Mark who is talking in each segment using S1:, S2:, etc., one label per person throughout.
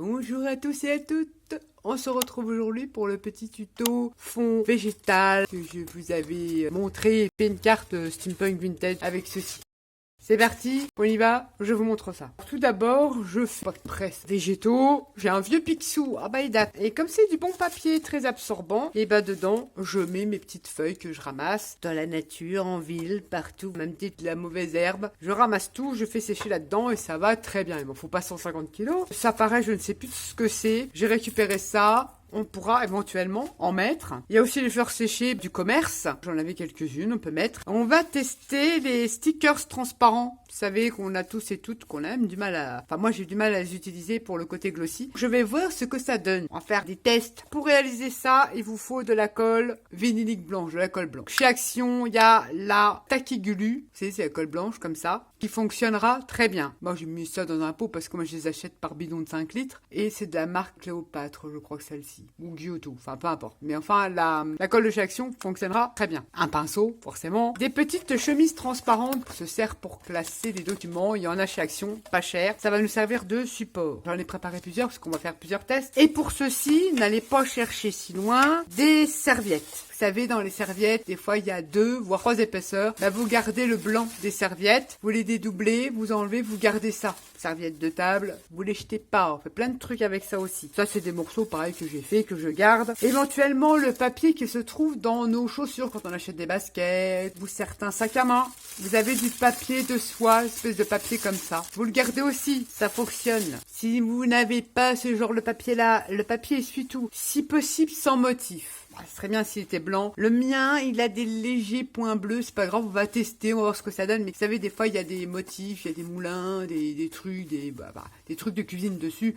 S1: Bonjour à tous et à toutes. On se retrouve aujourd'hui pour le petit tuto fond végétal que je vous avais montré. Fait une carte steampunk vintage avec ceci. C'est parti, on y va, je vous montre ça. Tout d'abord, je fais pas de presse végétaux. J'ai un vieux Picsou, ah bah il date. Et comme c'est du bon papier très absorbant, et bah dedans, je mets mes petites feuilles que je ramasse dans la nature, en ville, partout, même petite la mauvaise herbe. Je ramasse tout, je fais sécher là-dedans et ça va très bien. Il m'en faut pas 150 kilos. Ça paraît, je ne sais plus ce que c'est. J'ai récupéré ça. On pourra éventuellement en mettre. Il y a aussi les fleurs séchées du commerce. J'en avais quelques-unes, on peut mettre. On va tester les stickers transparents. Vous savez qu'on a tous et toutes, qu'on a même du mal à... Enfin, moi, j'ai du mal à les utiliser pour le côté glossy. Je vais voir ce que ça donne. On va faire des tests. Pour réaliser ça, il vous faut de la colle vinylique blanche, de la colle blanche. Chez Action, il y a la Takigulu. Vous savez, c'est la colle blanche, comme ça, qui fonctionnera très bien. Moi, j'ai mis ça dans un pot parce que moi, je les achète par bidon de 5 litres. Et c'est de la marque Cléopâtre, je crois que celle-ci. Ou Giotto, enfin peu importe. Mais enfin, la colle de chez Action fonctionnera très bien. Un pinceau, forcément. Des petites chemises transparentes qui se servent pour placer des documents. Il y en a chez Action, pas cher. Ça va nous servir de support. J'en ai préparé plusieurs parce qu'on va faire plusieurs tests. Et pour ceci, n'allez pas chercher si loin des serviettes. Vous savez, dans les serviettes, des fois, il y a 2, voire 3 épaisseurs. Bah, vous gardez le blanc des serviettes, vous les dédoublez, vous enlevez, vous gardez ça. Serviettes de table, vous les jetez pas. On fait plein de trucs avec ça aussi. Ça, c'est des morceaux, pareil, que j'ai fait, que je garde. Éventuellement, le papier qui se trouve dans nos chaussures quand on achète des baskets, ou certains sacs à main. Vous avez du papier de soie, une espèce de papier comme ça. Vous le gardez aussi, ça fonctionne. Si vous n'avez pas ce genre de papier-là, le papier essuie-tout. Si possible, sans motif. Ce serait bien s'il était blanc. Le mien, il a des légers points bleus. C'est pas grave, on va tester, on va voir ce que ça donne. Mais vous savez, des fois, il y a des motifs, il y a des moulins, des trucs, des trucs de cuisine dessus.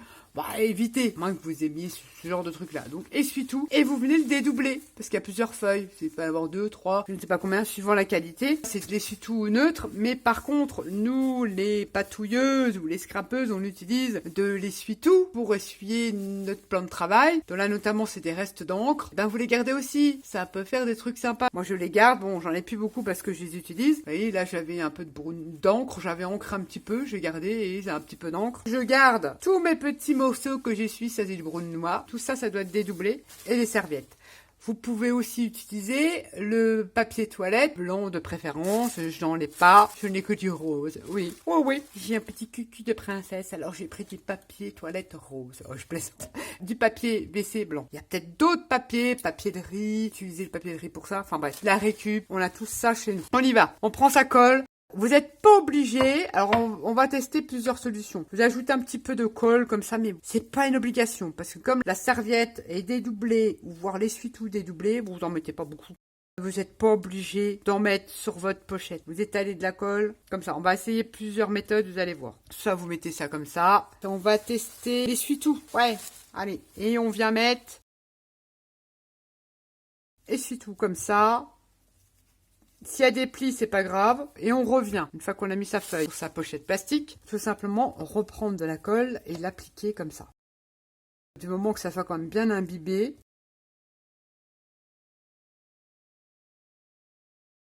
S1: Évitez, moins que vous aimiez ce genre de truc-là. Donc, essuie-tout. Et vous venez le dédoubler. Parce qu'il y a plusieurs feuilles. Vous pouvez avoir 2, 3, je ne sais pas combien, suivant la qualité. C'est de l'essuie-tout neutre. Mais par contre, nous, les patouilleuses ou les scrapeuses, on utilise de l'essuie-tout pour essuyer notre plan de travail. Donc là, notamment, c'est des restes d'encre. Ben, vous les gardez aussi. Ça peut faire des trucs sympas. Moi, je les garde. Bon, j'en ai plus beaucoup parce que je les utilise. Vous voyez, là, j'avais un peu d'encre. J'avais encre un petit peu. J'ai gardé et j'ai un petit peu d'encre. Je garde tous mes petits morceaux que j'essuie. Ça, c'est du brun noir. Tout ça, ça doit être dédoublé. Et les serviettes. Vous pouvez aussi utiliser le papier toilette, blanc de préférence, je n'en ai pas, je n'ai que du rose, oui. Oh oui, j'ai un petit cucu de princesse, alors j'ai pris du papier toilette rose, oh je plaisante. Du papier WC blanc. Il y a peut-être d'autres papiers, papier de riz, utiliser le papier de riz pour ça, enfin bref, la récup, on a tout ça chez nous. On y va, on prend sa colle. Vous n'êtes pas obligé, alors on va tester plusieurs solutions. Vous ajoutez un petit peu de colle comme ça, mais c'est pas une obligation, parce que comme la serviette est dédoublée, ou voire l'essuie-tout dédoublé, vous en mettez pas beaucoup. Vous n'êtes pas obligé d'en mettre sur votre pochette. Vous étalez de la colle, comme ça. On va essayer plusieurs méthodes, vous allez voir. Soit vous mettez ça comme ça. On va tester l'essuie-tout. Ouais, allez. Et on vient mettre essuie-tout comme ça. S'il y a des plis, c'est pas grave. Et on revient. Une fois qu'on a mis sa feuille sur sa pochette plastique, tout simplement reprendre de la colle et l'appliquer comme ça. Du moment que ça soit quand même bien imbibé.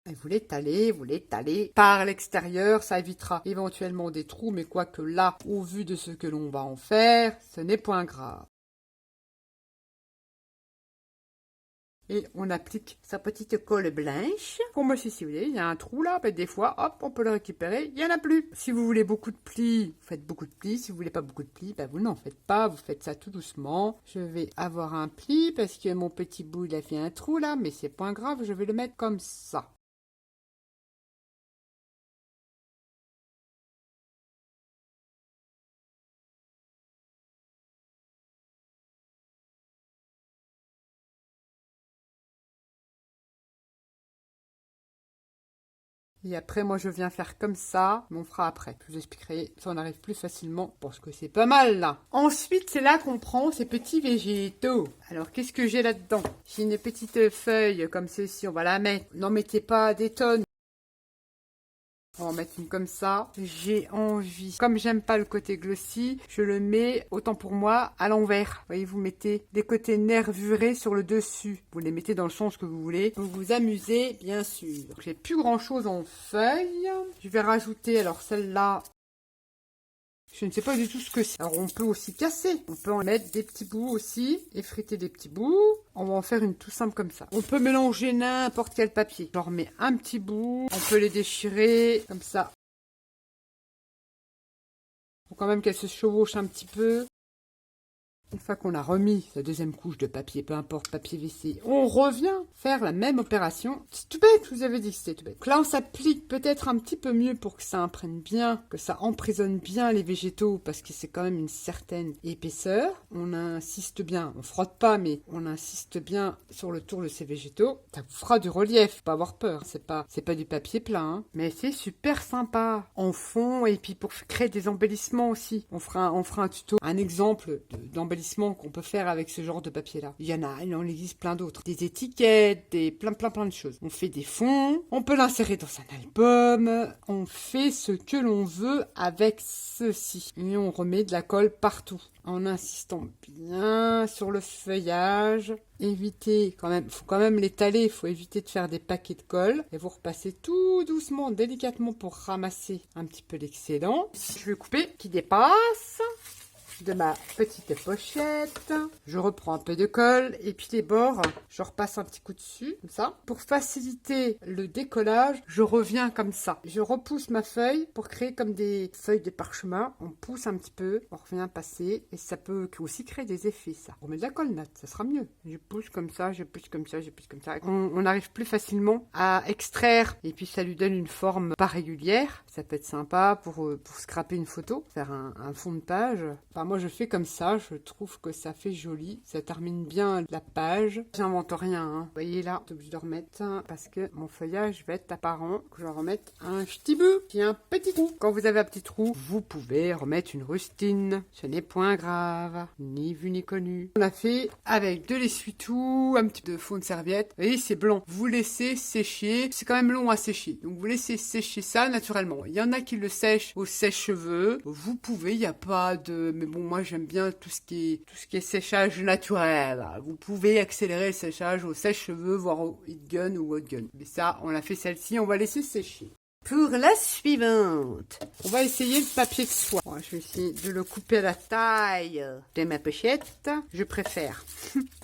S1: Et vous l'étalez par l'extérieur. Ça évitera éventuellement des trous. Mais quoique là, au vu de ce que l'on va en faire, ce n'est point grave. Et on applique sa petite colle blanche. Comme moi, si vous voulez, il y a un trou là, des fois, hop, on peut le récupérer, il n'y en a plus. Si vous voulez beaucoup de plis, vous faites beaucoup de plis. Si vous voulez pas beaucoup de plis, vous n'en faites pas, vous faites ça tout doucement. Je vais avoir un pli parce que mon petit bout, il a fait un trou là, mais c'est pas grave, je vais le mettre comme ça. Et après, moi, je viens faire comme ça. Mais on fera après. Je vous expliquerai si on arrive plus facilement parce que c'est pas mal, là. Ensuite, c'est là qu'on prend ces petits végétaux. Alors, qu'est-ce que j'ai là-dedans? J'ai une petite feuille comme ceci. On va la mettre. N'en mettez pas des tonnes. On va en mettre une comme ça. J'ai envie, comme j'aime pas le côté glossy, je le mets, autant pour moi, à l'envers. Vous voyez, vous mettez des côtés nervurés sur le dessus. Vous les mettez dans le sens que vous voulez. Vous vous amusez, bien sûr. J'ai plus grand chose en feuilles. Je vais rajouter, alors celle-là, Je ne sais pas du tout ce que c'est. Alors on peut aussi casser. On peut en mettre des petits bouts aussi. Effriter des petits bouts. On va en faire une tout simple comme ça. On peut mélanger n'importe quel papier. J'en remets un petit bout. On peut les déchirer comme ça. Faut quand même qu'elle se chevauche un petit peu. Une fois qu'on a remis la deuxième couche de papier, peu importe, papier WC, on revient faire la même opération. C'est tout bête, je vous avais dit que c'était tout bête. Donc là, on s'applique peut-être un petit peu mieux pour que ça imprègne bien, que ça emprisonne bien les végétaux, parce que c'est quand même une certaine épaisseur. On insiste bien, on frotte pas, mais on insiste bien sur le tour de ces végétaux. Ça vous fera du relief, faut pas avoir peur. C'est pas du papier plat, hein. Mais c'est super sympa. En fond, et puis pour créer des embellissements aussi. On fera un tuto, un exemple d'embellissement qu'on peut faire avec ce genre de papier là. Il en existe plein d'autres. Des étiquettes, plein de choses. On fait des fonds, on peut l'insérer dans un album, on fait ce que l'on veut avec ceci. Et on remet de la colle partout. En insistant bien sur le feuillage. Évitez faut quand même l'étaler, il faut éviter de faire des paquets de colle. Et vous repassez tout doucement, délicatement pour ramasser un petit peu l'excédent. Je vais couper qui dépasse de ma petite pochette. Je reprends un peu de colle et puis les bords, je repasse un petit coup dessus, comme ça. Pour faciliter le décollage, je reviens comme ça. Je repousse ma feuille pour créer comme des feuilles de parchemin. On pousse un petit peu, on revient passer et ça peut aussi créer des effets, ça. On met de la colle note, ça sera mieux. Je pousse comme ça, je pousse comme ça, je pousse comme ça. On arrive plus facilement à extraire et puis ça lui donne une forme pas régulière. Ça peut être sympa pour scraper une photo, faire un fond de page. Enfin, moi je fais comme ça, je trouve que ça fait joli, ça termine bien la page. J'invente rien, hein. Vous voyez là, je suis obligée de remettre parce que mon feuillage va être apparent, que je vais remettre un petit bout, puis un petit trou. Quand vous avez un petit trou, vous pouvez remettre une rustine, ce n'est point grave, ni vu ni connu. On a fait avec de l'essuie-tout, un petit peu de fond de serviette, vous voyez c'est blanc. Vous laissez sécher, c'est quand même long à sécher, donc vous laissez sécher ça naturellement. Il y en a qui le sèchent au sèche-cheveux, vous pouvez, il n'y a pas de... Mais bon, moi j'aime bien tout ce qui est séchage naturel. Vous pouvez accélérer le séchage au sèche-cheveux, voire au heat gun ou hot gun. Mais ça, on a fait celle-ci, on va laisser sécher. Pour la suivante, on va essayer le papier de soie. Bon, je vais essayer de le couper à la taille de ma pochette. Je préfère.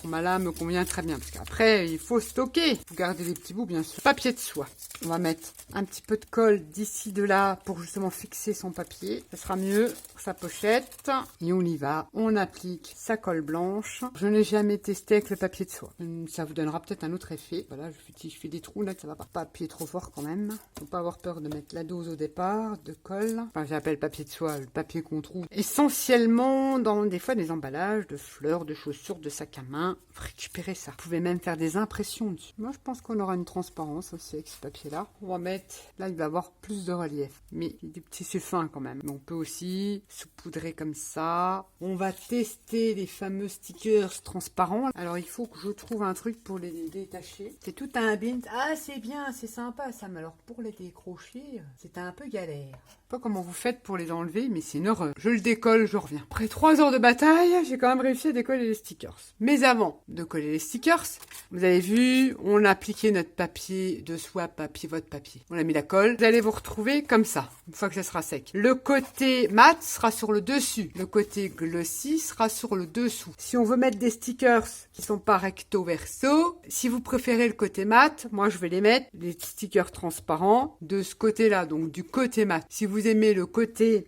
S1: Ma lame me convient très bien parce qu'après, il faut stocker. Vous gardez les petits bouts, bien sûr. Papier de soie. On va mettre un petit peu de colle d'ici, de là pour justement fixer son papier. Ça sera mieux pour sa pochette. Et on y va. On applique sa colle blanche. Je n'ai jamais testé avec le papier de soie. Ça vous donnera peut-être un autre effet. Voilà, je fais des trous là, ça va pas appuyer trop fort quand même. Faut pas avoir peur de mettre la dose au départ, de colle. Enfin, j'appelle papier de soie, le papier qu'on trouve essentiellement dans des fois des emballages de fleurs, de chaussures, de sacs à main. Récupérez ça. Vous pouvez même faire des impressions dessus. Moi, je pense qu'on aura une transparence aussi avec ce papier-là. On va mettre, là, il va avoir plus de relief. Mais il y a des petits fins quand même. Mais on peut aussi saupoudrer comme ça. On va tester les fameux stickers transparents. Alors, il faut que je trouve un truc pour les détacher. C'est tout un bin. Ah, c'est bien, c'est sympa ça. Mais alors, pour les décrocher, c'est un peu galère. Je sais pas comment vous faites pour les enlever, mais c'est une horreur. Je le décolle, je reviens. Après 3 heures de bataille, j'ai quand même réussi à décoller les stickers. Mais avant de coller les stickers, vous avez vu, on a appliqué notre papier de soie, votre papier. On a mis la colle. Vous allez vous retrouver comme ça, une fois que ça sera sec. Le côté mat sera sur le dessus. Le côté glossy sera sur le dessous. Si on veut mettre des stickers qui sont pas recto verso, si vous préférez le côté mat, moi je vais les mettre, les stickers transparents, de ce côté-là, donc du côté mat. Si vous aimez le côté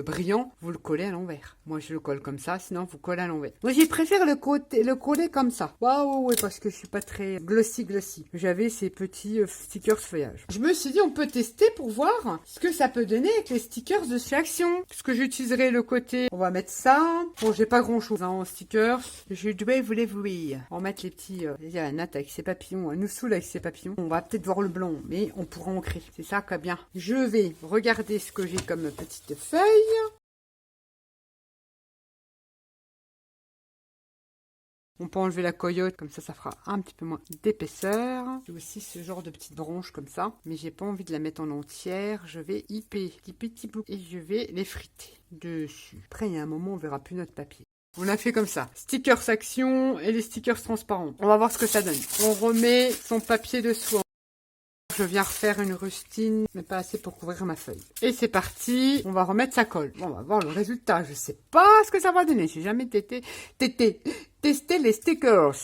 S1: brillant, vous le collez à l'envers. Moi, je le colle comme ça, sinon vous collez à l'envers. Moi, j'ai préféré le coller comme ça. Waouh, ouais, parce que je suis pas très glossy. J'avais ces petits stickers feuillage. Je me suis dit, on peut tester pour voir ce que ça peut donner avec les stickers de chez Action. Parce que j'utiliserai le côté, on va mettre ça. Bon, j'ai pas grand-chose en stickers. Je dois vous l'avouer. On va mettre les petits, la natte avec ses papillons, un Noussoul avec ses papillons. On va peut-être voir le blanc, mais on pourra ancrer. C'est ça qui est bien. Je vais regarder ce que j'ai comme petite feuille. On peut enlever la coyote, comme ça fera un petit peu moins d'épaisseur. J'ai aussi ce genre de petite branche comme ça, mais j'ai pas envie de la mettre en entière. Je vais ypper des petits bouts et je vais les friter dessus. Après, il y a un moment, on verra plus notre papier. On a fait comme ça. Stickers Action et les stickers transparents. On va voir ce que ça donne. On remet son papier de soie. Je viens refaire une rustine, mais pas assez pour couvrir ma feuille. Et c'est parti, on va remettre sa colle. Bon, on va voir le résultat. Je sais pas ce que ça va donner. J'ai jamais testé les stickers.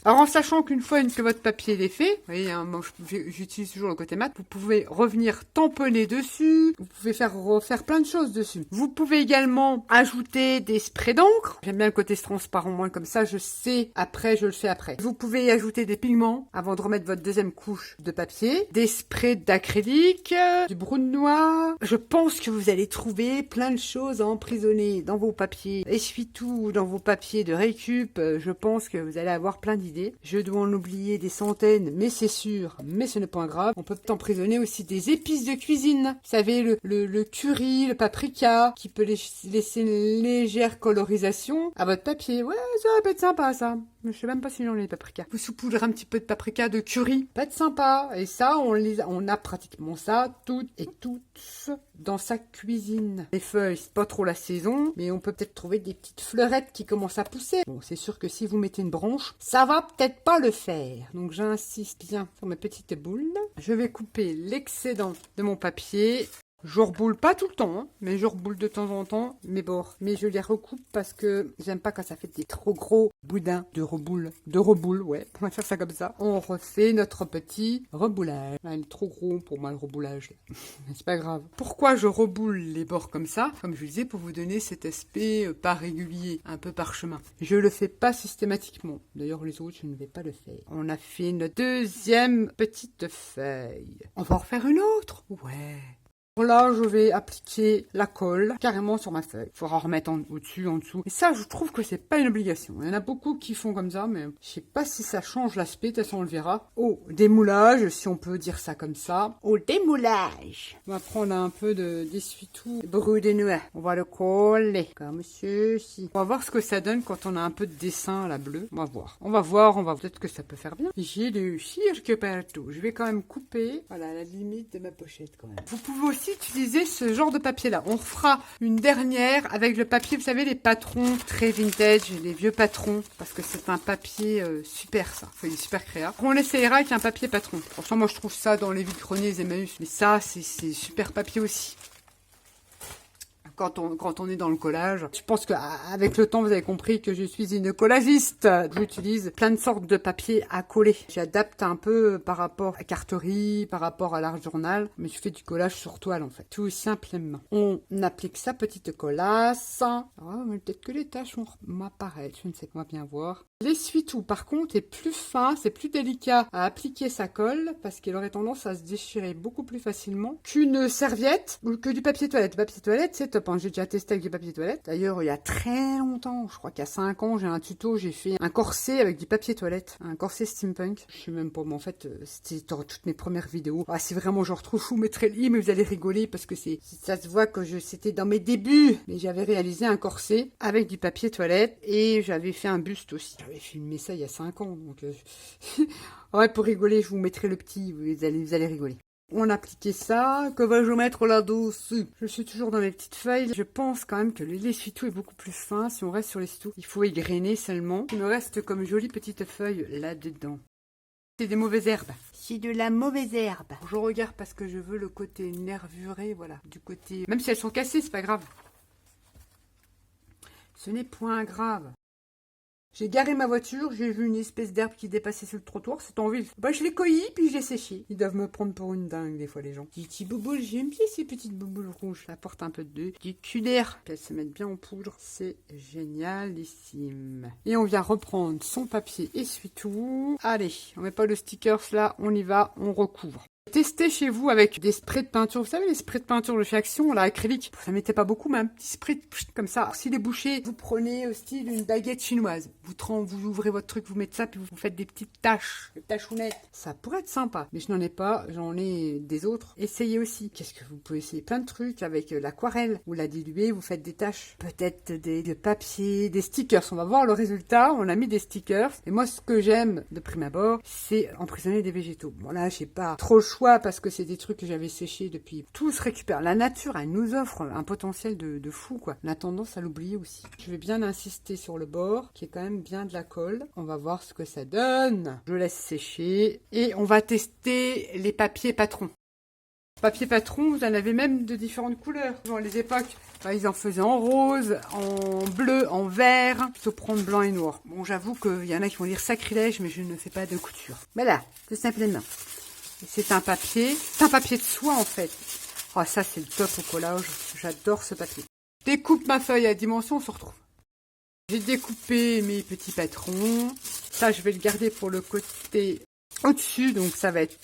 S1: Alors en sachant qu'une fois que votre papier est fait, vous voyez, hein, moi j'utilise toujours le côté mat, vous pouvez revenir tamponner dessus, vous pouvez refaire plein de choses dessus. Vous pouvez également ajouter des sprays d'encre. J'aime bien le côté transparent, moins comme ça je sais après, je le fais après. Vous pouvez y ajouter des pigments avant de remettre votre deuxième couche de papier, des sprays d'acrylique, du brun noir. Je pense que vous allez trouver plein de choses à emprisonner dans vos papiers essuie-tout, dans vos papiers de récup. Je pense que vous allez avoir plein d'idées. Je dois en oublier des centaines, mais c'est sûr, mais ce n'est pas grave. On peut emprisonner aussi des épices de cuisine. Vous savez, le curry, le paprika, qui peut laisser une légère colorisation à votre papier. Ouais, ça peut être sympa, ça. Je sais même pas si j'en ai les paprikas. Vous saupoudrez un petit peu de paprika de curry. Peut être sympa. Et ça, on a pratiquement ça toutes et tous dans sa cuisine. Les feuilles, c'est pas trop la saison, mais on peut peut-être trouver des petites fleurettes qui commencent à pousser. Bon, c'est sûr que si vous mettez une branche, ça va peut-être pas le faire. Donc j'insiste bien sur mes petites boules. Je vais couper l'excédent de mon papier. Je reboule pas tout le temps, hein, mais je reboule de temps en temps mes bords. Mais je les recoupe parce que j'aime pas quand ça fait des trop gros boudins de reboule. Ouais, on va faire ça comme ça. On refait notre petit reboulage. Ah, il est trop gros pour moi le reboulage. Mais c'est pas grave. Pourquoi je reboule les bords comme ça? Comme je vous disais, pour vous donner cet aspect pas régulier, un peu parchemin. Je le fais pas systématiquement. D'ailleurs, les autres, je ne vais pas le faire. On a fait notre deuxième petite feuille. On va en refaire une autre? Ouais. Là, je vais appliquer la colle carrément sur ma feuille. Il faudra remettre au-dessus, en dessous. Et ça, je trouve que c'est pas une obligation. Il y en a beaucoup qui font comme ça, mais je sais pas si ça change l'aspect. De toute façon, on le verra. Au démoulage, si on peut dire ça comme ça. Au démoulage. On va prendre un peu d'essuie-tout brut de noix. On va le coller comme ceci. On va voir ce que ça donne quand on a un peu de dessin là bleu. On va voir. On va voir. Peut-être que ça peut faire bien. J'ai du cirque partout. Je vais quand même couper. Voilà, à la limite de ma pochette quand même. Vous pouvez aussi utiliser ce genre de papier là. On fera une dernière avec le papier, vous savez, les patrons très vintage, les vieux patrons, parce que c'est un papier super ça. Il est super créa. On essayera avec un papier patron. Franchement, moi je trouve ça dans les vide-greniers, les Emmaüs, mais ça c'est super papier aussi. Quand on est dans le collage. Je pense qu'avec le temps, vous avez compris que je suis une collagiste. J'utilise plein de sortes de papiers à coller. J'adapte un peu par rapport à carterie, par rapport à l'art journal, mais je fais du collage sur toile en fait. Tout simplement. On applique sa petite collasse. Oh, mais peut-être que les taches vont m'apparaître. Je ne sais pas, on va bien voir. L'essuie-tout, par contre, est plus fin, c'est plus délicat à appliquer sa colle parce qu'il aurait tendance à se déchirer beaucoup plus facilement qu'une serviette ou que du papier toilette. Le papier toilette, c'est top. J'ai déjà testé avec du papier toilette. D'ailleurs, il y a très longtemps, je crois qu'il y a 5 ans, j'ai un tuto, j'ai fait un corset avec du papier toilette, un corset steampunk. Je sais même pas, mais en fait, c'était dans toutes mes premières vidéos. Ah, c'est vraiment genre trop chou, mettrai le i, mais vous allez rigoler parce que ça se voit que c'était dans mes débuts. Mais j'avais réalisé un corset avec du papier toilette et j'avais fait un buste aussi. J'avais filmé ça il y a 5 ans, donc ouais, pour rigoler, je vous mettrai le petit, vous allez rigoler. On a appliqué ça. Que vais-je mettre là-dessus? Je suis toujours dans mes petites feuilles. Je pense quand même que l'essuie-tout est beaucoup plus fin. Si on reste sur l'essuie-tout, il faut égrainer seulement. Il me reste comme jolie petite feuille là-dedans. C'est des mauvaises herbes. C'est de la mauvaise herbe. Je regarde parce que je veux le côté nervuré, voilà. Du côté... Même si elles sont cassées, c'est pas grave. Ce n'est point grave. J'ai garé ma voiture, j'ai vu une espèce d'herbe qui dépassait sur le trottoir, c'est en ville. Bah je l'ai cueilli, puis je l'ai séché. Ils doivent me prendre pour une dingue des fois les gens. Des petits bouboules, j'aime bien ces petites bouboules rouges. Ça apporte un peu de du cul d'air. Puis elles se mettent bien en poudre. C'est génialissime. Et on vient reprendre son papier essuie-tout. Allez, on met pas le stickers là, on y va, on recouvre. Testez chez vous avec des sprays de peinture. Vous savez, les sprays de peinture de chez Action, là, acrylique. Ça mettait pas beaucoup, mais un petit spray comme ça. Alors, s'il est bouché, vous prenez au style une baguette chinoise. Vous ouvrez votre truc, vous mettez ça, puis vous faites des petites taches, des tachounettes. Ça pourrait être sympa. Mais je n'en ai pas, j'en ai des autres. Essayez aussi. Qu'est-ce que vous pouvez essayer? Plein de trucs avec l'aquarelle. Vous la diluez, vous faites des taches. Peut-être de papier, des stickers. On va voir le résultat. On a mis des stickers. Et moi, ce que j'aime de prime abord, c'est emprisonner des végétaux. Bon, là, j'ai pas trop le choix soit parce que c'est des trucs que j'avais séchés depuis. Tout se récupère. La nature, elle nous offre un potentiel de fou, quoi. On a tendance à l'oublier aussi. Je vais bien insister sur le bord, qui est quand même bien de la colle. On va voir ce que ça donne. Je laisse sécher. Et on va tester les papiers patrons. Papier patron, vous en avez même de différentes couleurs. Dans les époques, ils en faisaient en rose, en bleu, en vert, plutôt prendre blanc et noir. Bon, j'avoue qu'il y en a qui vont dire sacrilège, mais je ne fais pas de couture. Voilà, tout simplement. C'est un papier de soie en fait. Oh, ça c'est le top au collage, j'adore ce papier. Je découpe ma feuille à dimension, on se retrouve. J'ai découpé mes petits patrons. Ça, je vais le garder pour le côté au-dessus, donc ça va être...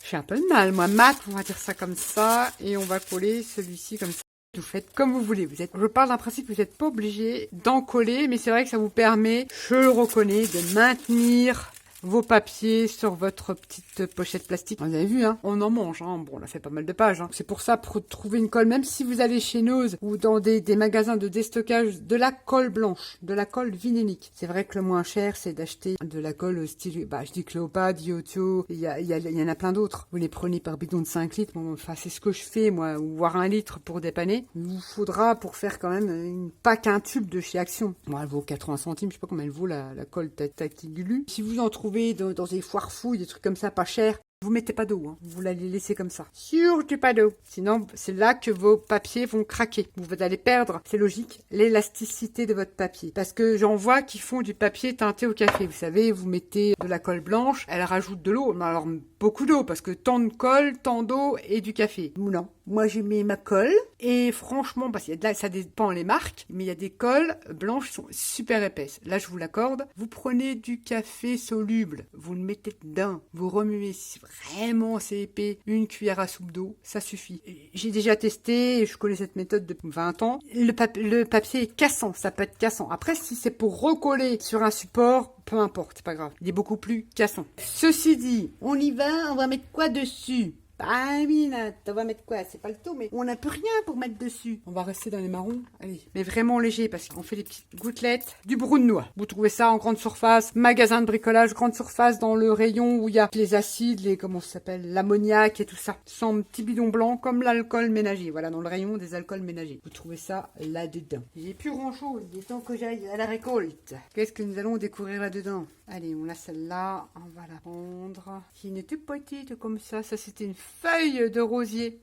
S1: J'ai un peu de mal, moi, mat, on va dire ça comme ça, et on va coller celui-ci comme ça. Vous faites comme vous voulez. Je parle d'un principe, vous n'êtes pas obligé d'en coller, mais c'est vrai que ça vous permet, je le reconnais, de maintenir vos papiers sur votre petite pochette plastique. Vous avez vu, hein, on en mange. Hein. Bon, on a fait pas mal de pages. Hein. C'est pour ça, pour trouver une colle, même si vous allez chez Nose ou dans des magasins de déstockage, de la colle blanche, de la colle vinylique. C'est vrai que le moins cher, c'est d'acheter de la colle style, je dis Cléopâtre, Diotio, il y en a plein d'autres. Vous les prenez par bidon de 5 litres. Bon, enfin, c'est ce que je fais, moi, ou voire 1 litre pour dépanner. Il vous faudra, pour faire quand même pas qu'un tube de chez Action. Bon, elle vaut 80 centimes, je sais pas combien elle vaut, la colle Tactigulu. Si vous en trouvez dans des foires fouilles, des trucs comme ça, pas cher, vous mettez pas d'eau, hein. Vous l'allez laisser comme ça. Surtout pas d'eau. Sinon, c'est là que vos papiers vont craquer. Vous allez perdre, c'est logique, l'élasticité de votre papier. Parce que j'en vois qui font du papier teinté au café. Vous savez, vous mettez de la colle blanche, elle rajoute de l'eau. Alors, beaucoup d'eau, parce que tant de colle, tant d'eau et du café. Non. Moi, j'ai mis ma colle. Et franchement, parce qu'il y a de là, ça dépend les marques, mais il y a des colles blanches qui sont super épaisses. Là, je vous l'accorde. Vous prenez du café soluble, vous le mettez dedans, vous remuez. Si vraiment c'est épais, une cuillère à soupe d'eau, ça suffit. J'ai déjà testé, je connais cette méthode depuis 20 ans. Le papier est cassant, ça peut être cassant. Après, si c'est pour recoller sur un support, peu importe, c'est pas grave. Il est beaucoup plus cassant. Ceci dit, on y va, on va mettre quoi dessus? Ah oui, Nat, on va mettre quoi? C'est pas le tout, mais on n'a plus rien pour mettre dessus. On va rester dans les marrons, allez. Mais vraiment léger, parce qu'on fait des petites gouttelettes. Du brou de noix. Vous trouvez ça en grande surface, magasin de bricolage, grande surface, dans le rayon où il y a les acides, comment ça s'appelle, l'ammoniac et tout ça. Sans petit bidon blanc, comme l'alcool ménager. Voilà, dans le rayon des alcools ménagers. Vous trouvez ça là-dedans. J'ai plus grand-chose, il est temps que j'aille à la récolte. Qu'est-ce que nous allons découvrir là-dedans? Allez, on a celle-là, on va la prendre. Qui n'était pas petite comme ça c'était une feuille de rosier.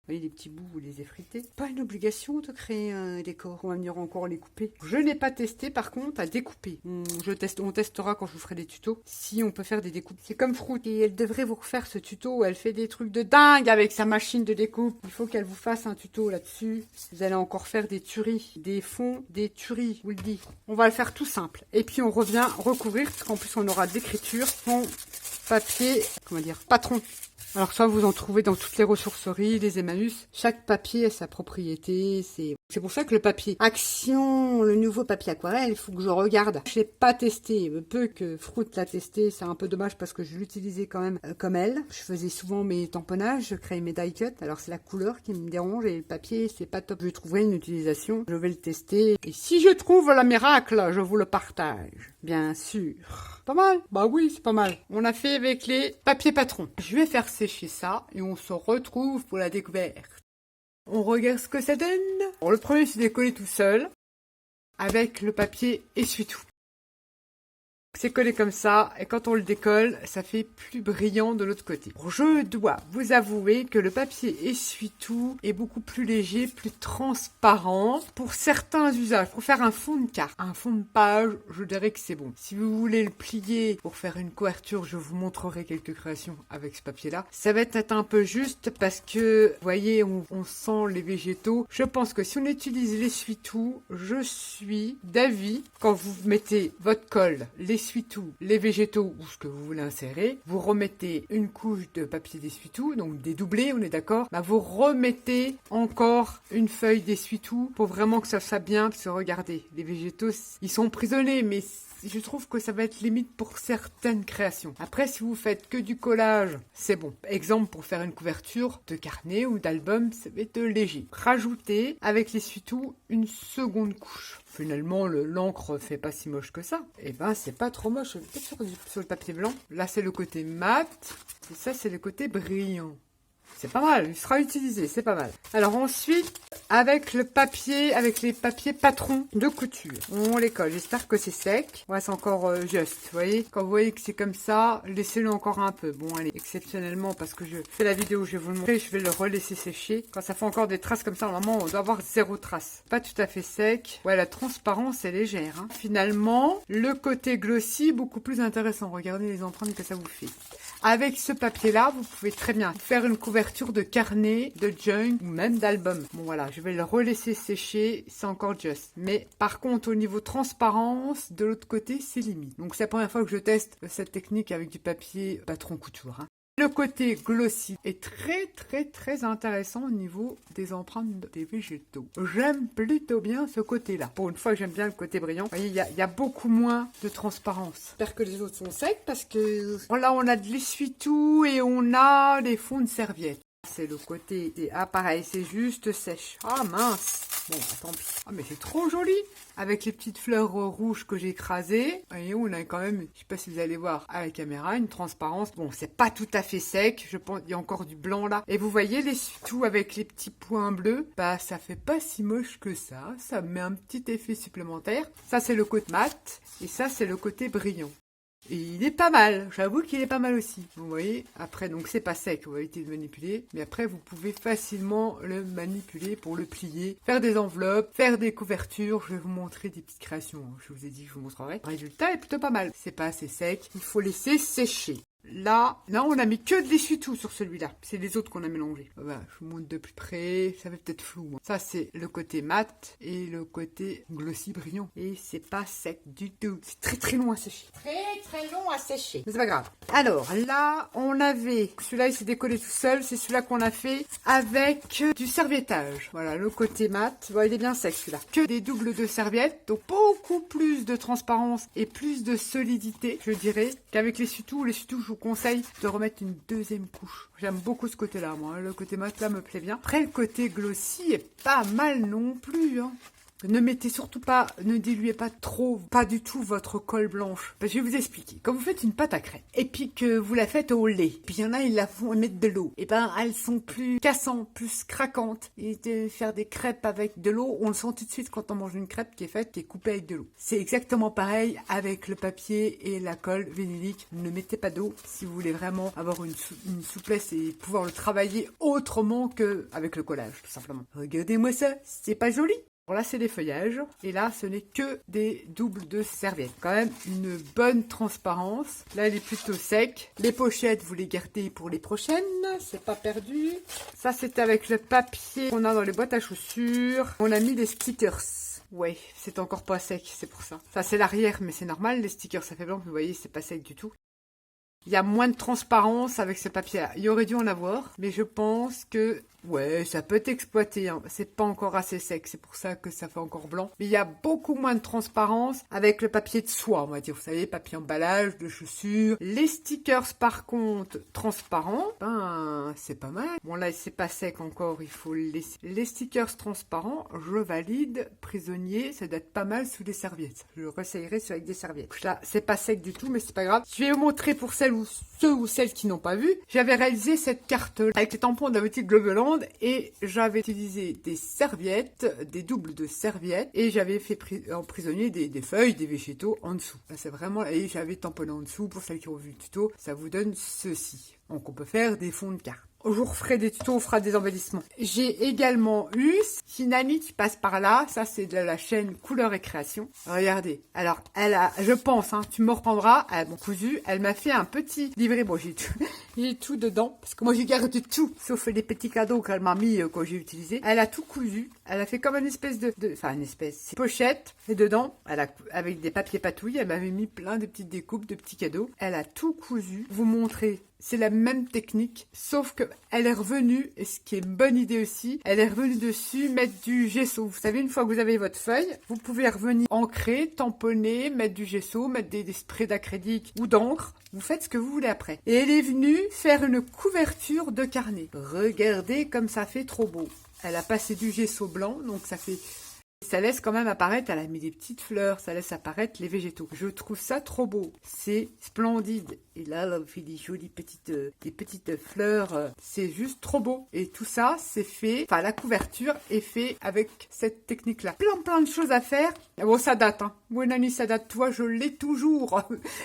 S1: Vous voyez les petits bouts, vous les effritez. Pas une obligation de créer un décor. On va venir encore les couper. Je n'ai pas testé par contre à découper. On testera quand je vous ferai des tutos. Si on peut faire des découpes. C'est comme Fruit. Et elle devrait vous refaire ce tuto où elle fait des trucs de dingue avec sa machine de découpe. Il faut qu'elle vous fasse un tuto là-dessus. Vous allez encore faire des tueries. Des fonds, des tueries, je vous le dis. On va le faire tout simple. Et puis on revient recouvrir, parce qu'en plus on aura de l'écriture. Son papier, comment dire, patron. Alors soit vous en trouvez dans toutes les ressourceries, les Emmaüs. Chaque papier a sa propriété. C'est pour ça que le papier Action, le nouveau papier aquarelle, il faut que je regarde. Je l'ai pas testé. Peu que Fruit l'a testé, c'est un peu dommage parce que je l'utilisais quand même comme elle. Je faisais souvent mes tamponnages, je créais mes die cuts. Alors c'est la couleur qui me dérange et le papier, c'est pas top. Je trouverai une utilisation, je vais le tester. Et si je trouve la miracle, je vous le partage. Bien sûr. Pas mal? Bah oui, c'est pas mal. On a fait avec les papiers patrons. Je vais faire sécher ça et on se retrouve pour la découverte. On regarde ce que ça donne. Bon, le premier, c'est décoller tout seul avec le papier essuie-tout. C'est collé comme ça, et quand on le décolle, ça fait plus brillant de l'autre côté. Je dois vous avouer que le papier essuie-tout est beaucoup plus léger, plus transparent pour certains usages. Pour faire un fond de carte, un fond de page, je dirais que c'est bon. Si vous voulez le plier pour faire une couverture, je vous montrerai quelques créations avec ce papier-là. Ça va être un peu juste parce que, vous voyez, on sent les végétaux. Je pense que si on utilise l'essuie-tout, je suis d'avis, quand vous mettez votre colle, l'essuie-tout, les végétaux ou ce que vous voulez insérer, vous remettez une couche de papier d'essuie-tout, donc dédoublé, on est d'accord, bah vous remettez encore une feuille d'essuie-tout pour vraiment que ça soit bien, parce que regardez, les végétaux, ils sont emprisonnés, mais je trouve que ça va être limite pour certaines créations. Après, si vous faites que du collage, c'est bon. Exemple, pour faire une couverture de carnet ou d'album, ça va être léger. Rajoutez avec l'essuie-tout une seconde couche. Finalement, l'encre fait pas si moche que ça. Et ben, c'est pas trop moche. Peut-être sur le papier blanc. Là, c'est le côté mat. Et ça, c'est le côté brillant. C'est pas mal, il sera utilisé, c'est pas mal. Alors ensuite, avec les papiers patrons de couture, on les colle. J'espère que c'est sec. Ouais, c'est encore juste, vous voyez. Quand vous voyez que c'est comme ça, laissez-le encore un peu. Bon, allez, exceptionnellement, parce que je fais la vidéo, je vais vous le montrer, je vais le relaisser sécher. Quand ça fait encore des traces comme ça, normalement, on doit avoir 0 trace. Pas tout à fait sec. Ouais, la transparence est légère. Hein. Finalement, le côté glossy, beaucoup plus intéressant. Regardez les empreintes que ça vous fait. Avec ce papier-là, vous pouvez très bien faire une couverture de carnet, de junk ou même d'album. Bon voilà, je vais le relaisser sécher, c'est encore juste. Mais par contre, au niveau transparence, de l'autre côté, c'est limite. Donc c'est la première fois que je teste cette technique avec du papier patron couture. Hein. Le côté glossy est très intéressant au niveau des empreintes des végétaux. J'aime plutôt bien ce côté-là. Pour une fois que j'aime bien le côté brillant. Vous voyez, il y a beaucoup moins de transparence. J'espère que les autres sont secs parce que là, on a de l'essuie-tout et on a des fonds de serviette. C'est le côté... Ah, pareil, c'est juste sèche. Ah, mince. Bon, bah, tant pis. Ah, mais c'est trop joli. Avec les petites fleurs rouges que j'ai écrasées. Et on a quand même, je sais pas si vous allez voir à la caméra, une transparence. Bon, c'est pas tout à fait sec. Je pense qu'il y a encore du blanc là. Et vous voyez l'essuie-tout avec les petits points bleus. Bah, ça fait pas si moche que ça. Ça met un petit effet supplémentaire. Ça, c'est le côté mat. Et ça, c'est le côté brillant. Et il est pas mal, j'avoue qu'il est pas mal aussi. Vous voyez, après, donc c'est pas sec, on va éviter de manipuler. Mais après, vous pouvez facilement le manipuler pour le plier, faire des enveloppes, faire des couvertures. Je vais vous montrer des petites créations. Je vous ai dit que je vous montrerai. Le résultat est plutôt pas mal. C'est pas assez sec, il faut laisser sécher. Là, on a mis que de l'essuie-tout sur celui-là. C'est les autres qu'on a mélangés. Voilà, je vous montre de plus près. Ça fait peut-être flou. Hein. Ça, c'est le côté mat et le côté glossy brillant. Et c'est pas sec du tout. C'est très long à sécher. Très long à sécher. Mais c'est pas grave. Alors, là, on avait... Celui-là, il s'est décollé tout seul. C'est celui-là qu'on a fait avec du serviettage. Voilà, le côté mat. Bon, il est bien sec, celui-là. Que des doubles de serviettes. Donc, beaucoup plus de transparence et plus de solidité, je dirais, qu'avec l'essuie-tout. L'essuie-tout, je vous conseille de remettre une deuxième couche. J'aime beaucoup ce côté-là, moi. Le côté mat, là, me plaît bien. Après, le côté glossy est pas mal non plus, hein. Ne mettez surtout pas, ne diluez pas trop, pas du tout votre colle blanche. Parce que je vais vous expliquer. Quand vous faites une pâte à crème, et puis que vous la faites au lait, puis il y en a, ils la font mettre de l'eau. Et ben, elles sont plus cassantes, plus craquantes. Et de faire des crêpes avec de l'eau, on le sent tout de suite quand on mange une crêpe qui est faite, qui est coupée avec de l'eau. C'est exactement pareil avec le papier et la colle vinylique. Ne mettez pas d'eau si vous voulez vraiment avoir une souplesse et pouvoir le travailler autrement qu'avec le collage, tout simplement. Regardez-moi ça, c'est pas joli? Alors là, c'est des feuillages. Et là, ce n'est que des doubles de serviettes. Quand même, une bonne transparence. Là, elle est plutôt sec. Les pochettes, vous les gardez pour les prochaines. C'est pas perdu. Ça, c'est avec le papier qu'on a dans les boîtes à chaussures. On a mis des stickers. Ouais, c'est encore pas sec, c'est pour ça. Ça, c'est l'arrière, mais c'est normal. Les stickers, ça fait blanc. Vous voyez, c'est pas sec du tout. Il y a moins de transparence avec ce papier-là. Il y aurait dû en avoir, mais je pense que... Ouais, ça peut être exploité, hein. C'est pas encore assez sec, c'est pour ça que ça fait encore blanc. Mais il y a beaucoup moins de transparence avec le papier de soie, on va dire. Vous savez, papier emballage, de chaussures. Les stickers, par contre, transparents, ben, c'est pas mal. Bon, là, c'est pas sec encore, il faut le laisser. Les stickers transparents, je valide. Prisonnier, ça doit être pas mal sous des serviettes. Je le réessayerai avec des serviettes. Là, c'est pas sec du tout, mais c'est pas grave. Je vais vous montrer pour ceux ou celles qui n'ont pas vu. J'avais réalisé cette carte avec les tampons de la boutique Globeland. Et j'avais utilisé des serviettes, des doubles de serviettes, et j'avais fait emprisonner des feuilles, des végétaux en dessous. Là, c'est vraiment, et j'avais tamponné en dessous, pour celles qui ont vu le tuto, ça vous donne ceci. Donc on peut faire des fonds de carte. Je vous referai des tutos, on fera des embellissements. J'ai également eu une amie qui passe par là. Ça, c'est de la chaîne Couleur et Création. Regardez. Alors, elle a, je pense, hein, tu me reprendras, elle m'a cousu. Elle m'a fait un petit livret. Bon, j'ai tout dedans. Parce que moi, j'ai gardé tout. Sauf les petits cadeaux qu'elle m'a mis quand j'ai utilisé. Elle a tout cousu. Elle a fait comme une espèce c'est pochette. Et dedans, avec des papiers patouilles, elle m'avait mis plein de petites découpes, de petits cadeaux. Elle a tout cousu. Vous montrer. C'est la même technique, sauf que elle est revenue, et ce qui est une bonne idée aussi, elle est revenue dessus, mettre du gesso. Vous savez, une fois que vous avez votre feuille, vous pouvez revenir ancrer, tamponner, mettre du gesso, mettre des sprays d'acrylique ou d'encre. Vous faites ce que vous voulez après. Et elle est venue faire une couverture de carnet. Regardez comme ça fait trop beau. Elle a passé du gesso blanc, donc ça fait Ça laisse quand même apparaître, elle a mis des petites fleurs, ça laisse apparaître les végétaux. Je trouve ça trop beau, c'est splendide. Et là, elle a fait des jolies petites fleurs, c'est juste trop beau. Et tout ça, c'est fait, enfin la couverture est fait avec cette technique-là. Plein de choses à faire. Bon, ça date, hein. Mon ami, ça date, toi, je l'ai toujours.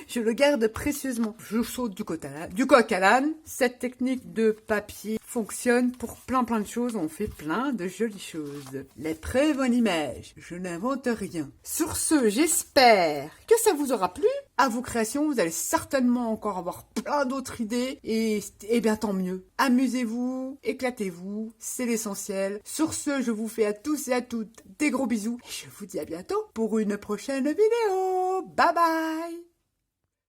S1: Je le garde précieusement. Je saute du coq à l'âne. Cette technique de papier fonctionne pour plein de choses. On fait plein de jolies choses. Les preuves en images. Je n'invente rien. Sur ce, j'espère que ça vous aura plu. À vos créations, vous allez certainement encore avoir plein d'autres idées. Et bien, tant mieux. Amusez-vous, éclatez-vous. C'est l'essentiel. Sur ce, je vous fais à tous et à toutes des gros bisous. Et je vous dis à bientôt pour une prochaine vidéo. Bye bye!